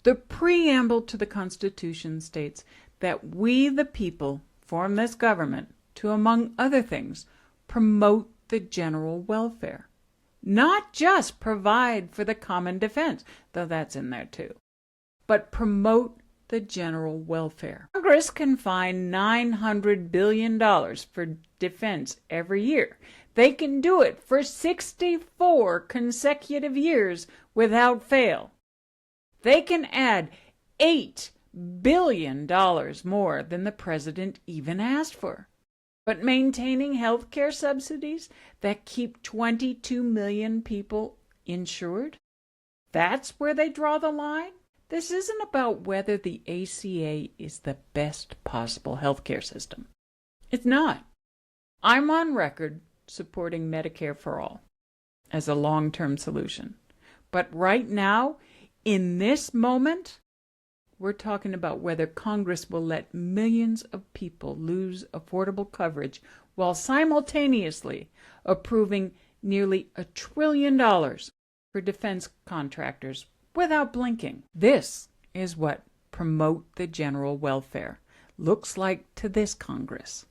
The preamble to the Constitution states that we, the people, form this government to, among other things, promote the general welfare. Not just provide for the common defense, though that's in there too, but promote the general welfare. Congress can find $900 billion for defense every year. They can do it for 64 consecutive years without fail. They can add $8 billion more than the president even asked for. But maintaining health care subsidies that keep 22 million people insured? That's where they draw the line? This isn't about whether the ACA is the best possible health care system. It's not. I'm on record supporting Medicare for all as a long-term solution. But right now, in this moment, we're talking about whether Congress will let millions of people lose affordable coverage while simultaneously approving nearly $1 trillion for defense contractors without blinking. This is what promote the general welfare looks like to this Congress.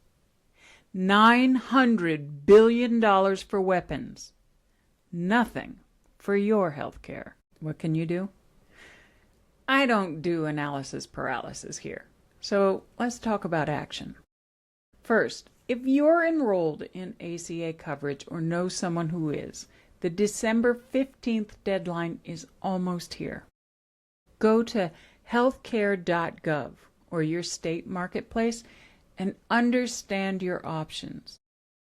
$900 billion for weapons. Nothing for your health care. What can you do? I don't do analysis paralysis here, so let's talk about action. First, if you're enrolled in ACA coverage or know someone who is, the December 15th deadline is almost here. Go to healthcare.gov or your state marketplace and understand your options.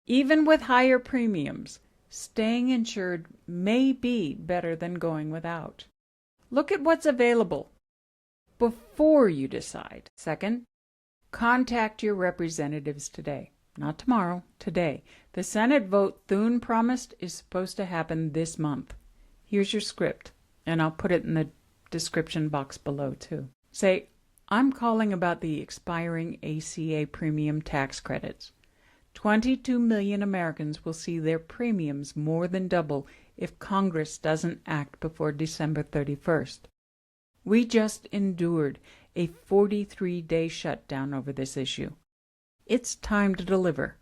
Even with higher premiums, staying insured may be better than going without. Look at what's available before you decide. Second, contact your representatives today. Not tomorrow, today. The Senate vote Thune promised is supposed to happen this month. Here's your script, and I'll put it in the description box below too. Say, I'm calling about the expiring ACA premium tax credits. 22 million Americans will see their premiums more than double if Congress doesn't act before December 31st. We just endured a 43-day shutdown over this issue. It's time to deliver.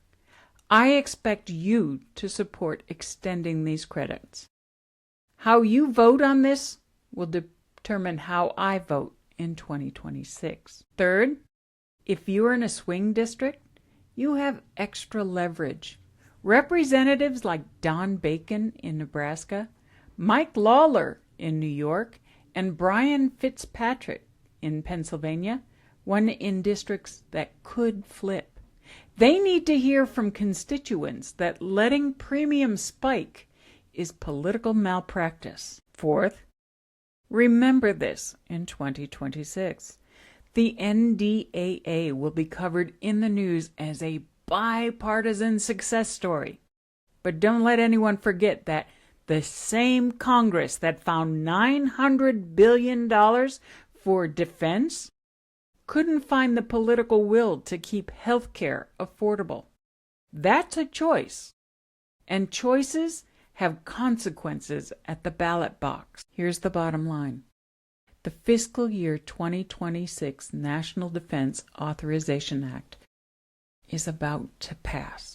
I expect you to support extending these credits. How you vote on this will determine how I vote in 2026. Third, if you're in a swing district, you have extra leverage. Representatives like Don Bacon in Nebraska, Mike Lawler in New York, and Brian Fitzpatrick in Pennsylvania won in districts that could flip. They need to hear from constituents that letting premiums spike is political malpractice. Fourth, remember this in 2026. The NDAA will be covered in the news as a bipartisan success story. But don't let anyone forget that the same Congress that found $900 billion for defense couldn't find the political will to keep health care affordable. That's a choice. And choices have consequences at the ballot box. Here's the bottom line. The fiscal year 2026 National Defense Authorization Act is about to pass.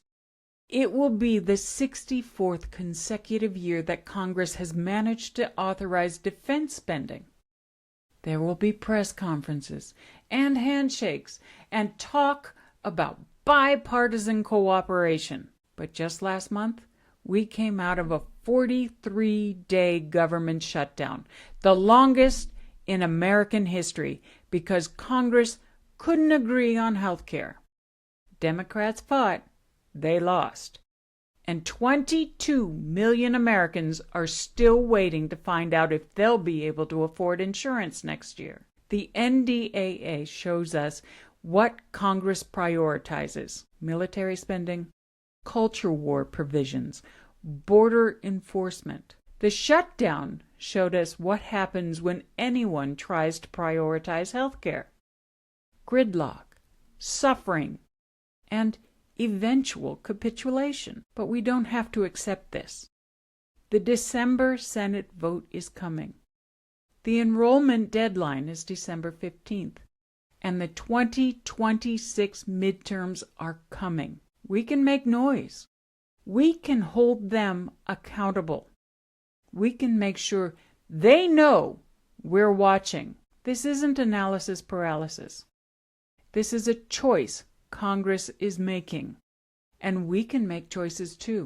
It will be the 64th consecutive year that Congress has managed to authorize defense spending. There will be press conferences and handshakes and talk about bipartisan cooperation. But just last month, we came out of a 43-day government shutdown, the longest in American history, because Congress couldn't agree on health care. Democrats fought, they lost. And 22 million Americans are still waiting to find out if they'll be able to afford insurance next year. The NDAA shows us what Congress prioritizes: military spending, culture war provisions, border enforcement. The shutdown showed us what happens when anyone tries to prioritize health care: gridlock, suffering, and eventual capitulation. But we don't have to accept this. The December Senate vote is coming. The enrollment deadline is December 15th, and the 2026 midterms are coming. We can make noise. We can hold them accountable. We can make sure they know we're watching. This isn't analysis paralysis. This is a choice Congress is making, and we can make choices too.